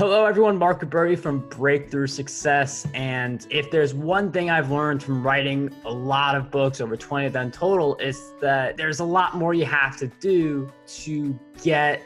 Hello, everyone. Marc Guberti from Breakthrough Success. And if there's one thing I've learned from writing a lot of books, over 20 of them total, is that there's a lot more you have to do to get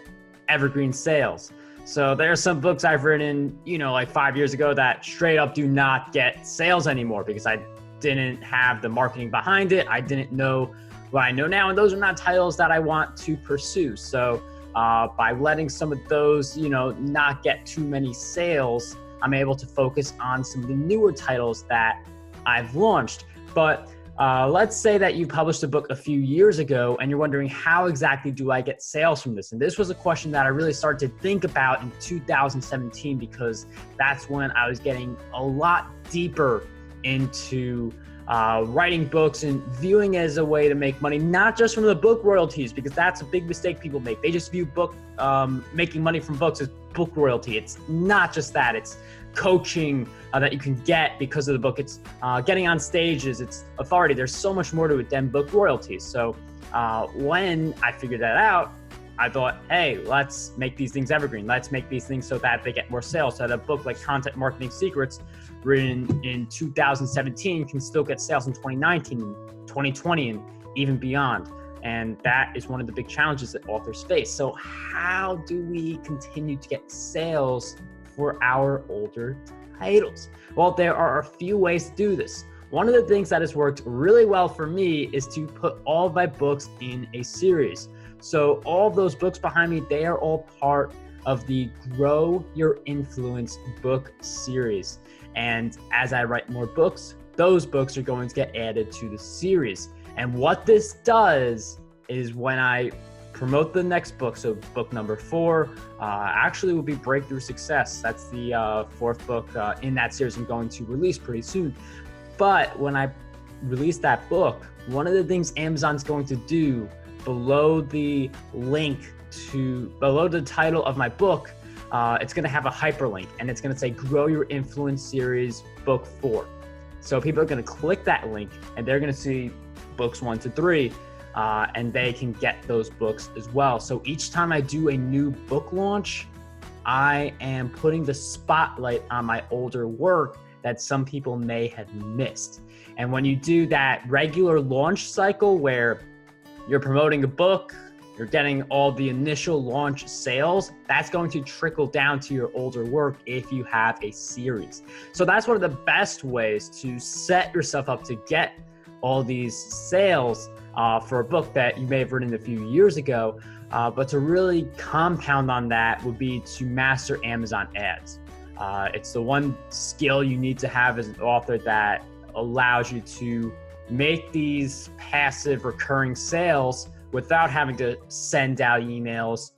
evergreen sales. So there are some books I've written, like 5 years ago that straight up do not get sales anymore because I didn't have the marketing behind it. I didn't know what I know now. And those are not titles that I want to pursue. So by letting some of those, not get too many sales, I'm able to focus on some of the newer titles that I've launched. But let's say that you published a book a few years ago and you're wondering, how exactly do I get sales from this? And this was a question that I really started to think about in 2017, because that's when I was getting a lot deeper into writing books and viewing it as a way to make money, not just from the book royalties, because that's a big mistake people make. They just view making money from books as book royalty. It's not just that. It's coaching that you can get because of the book. It's getting on stages. It's authority. There's so much more to it than book royalties. So when I figured that out, I thought, hey, let's make these things evergreen. Let's make these things so that they get more sales. So that a book like Content Marketing Secrets, written in 2017, can still get sales in 2019, 2020, and even beyond. And that is one of the big challenges that authors face. So how do we continue to get sales for our older titles? Well, there are a few ways to do this. One of the things that has worked really well for me is to put all of my books in a series. So all of those books behind me, they are all part of the Grow Your Influence book series. And as I write more books, those books are going to get added to the series. And what this does is when I promote the next book, so book number 4 actually will be Breakthrough Success. That's the 4th book in that series I'm going to release pretty soon. But when I release that book, one of the things Amazon's going to do below the title of my book, it's going to have a hyperlink, and it's going to say Grow Your Influence Series Book 4. So people are going to click that link and they're going to see books 1 to 3, and they can get those books as well. So each time I do a new book launch, I am putting the spotlight on my older work that some people may have missed. And when you do that regular launch cycle where you're promoting a book, you're getting all the initial launch sales, that's going to trickle down to your older work if you have a series. So that's one of the best ways to set yourself up to get all these sales for a book that you may have written a few years ago. But to really compound on that would be to master Amazon ads. It's the one skill you need to have as an author that allows you to make these passive recurring sales without having to send out emails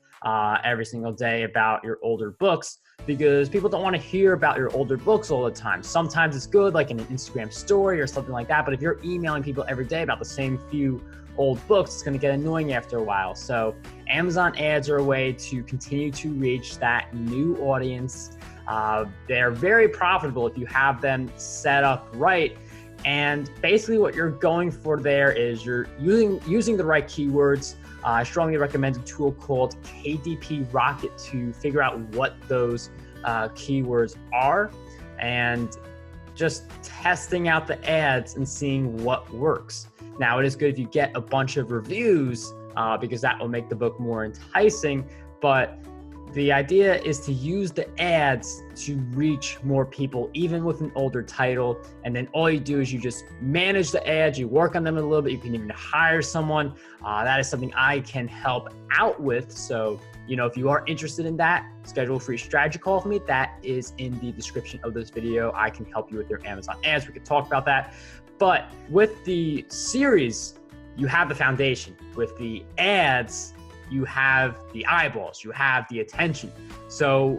every single day about your older books, because people don't want to hear about your older books all the time. Sometimes it's good, like in an Instagram story or something like that, but if you're emailing people every day about the same few old books, it's going to get annoying after a while. So Amazon ads are a way to continue to reach that new audience. They're very profitable if you have them set up right. And basically what you're going for there is you're using the right keywords. I strongly recommend a tool called KDP Rocket to figure out what those keywords are, and just testing out the ads and seeing what works. Now, it is good if you get a bunch of reviews because that will make the book more enticing, but the idea is to use the ads to reach more people, even with an older title. And then all you do is you just manage the ads, you work on them a little bit. You can even hire someone. That is something I can help out with. So, if you are interested in that, schedule a free strategy call with me. That is in the description of this video. I can help you with your Amazon ads. We could talk about that. But with the series, you have the foundation. With the ads, you have the eyeballs, you have the attention. So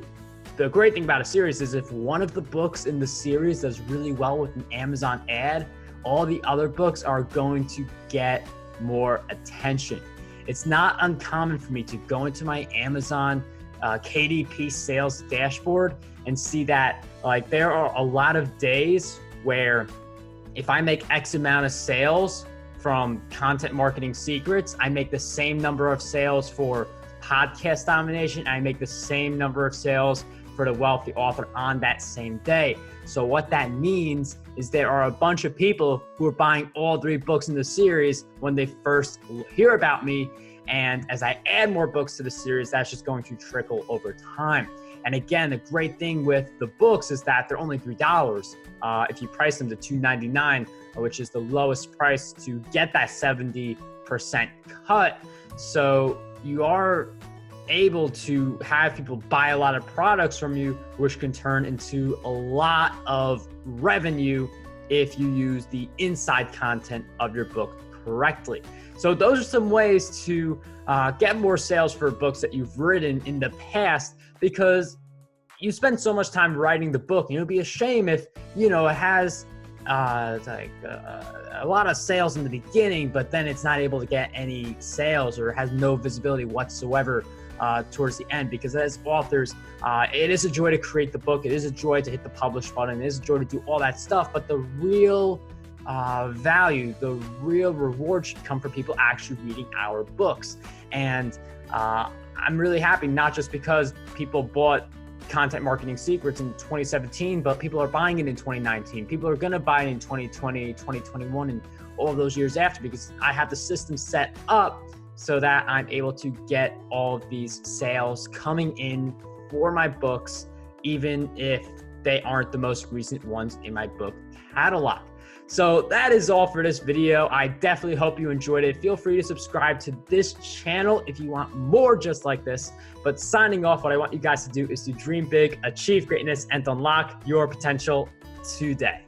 the great thing about a series is if one of the books in the series does really well with an Amazon ad, all the other books are going to get more attention. It's not uncommon for me to go into my Amazon KDP sales dashboard and see that there are a lot of days where if I make X amount of sales from Content Marketing Secrets, I make the same number of sales for podcast domination. I make the same number of sales for the wealthy author on that same day. So what that means is there are a bunch of people who are buying all 3 books in the series when they first hear about me. And as I add more books to the series, that's just going to trickle over time. And again, the great thing with the books is that they're only $3. If you price them to $2.99, which is the lowest price to get that 70% cut. So you are able to have people buy a lot of products from you, which can turn into a lot of revenue if you use the inside content of your book correctly. So those are some ways to get more sales for books that you've written in the past, because you spend so much time writing the book, and it would be a shame if, it has a lot of sales in the beginning, but then it's not able to get any sales or has no visibility whatsoever towards the end. Because as authors, it is a joy to create the book. It is a joy to hit the publish button. It is a joy to do all that stuff. But the real value, the real reward should come from people actually reading our books. And I'm really happy, not just because people bought Content Marketing Secrets in 2017, but people are buying it in 2019. People are going to buy it in 2020, 2021, and all those years after, because I have the system set up so that I'm able to get all of these sales coming in for my books, even if they aren't the most recent ones in my book catalog. So that is all for this video. I definitely hope you enjoyed it. Feel free to subscribe to this channel if you want more just like this. But signing off, what I want you guys to do is to dream big, achieve greatness, and unlock your potential today.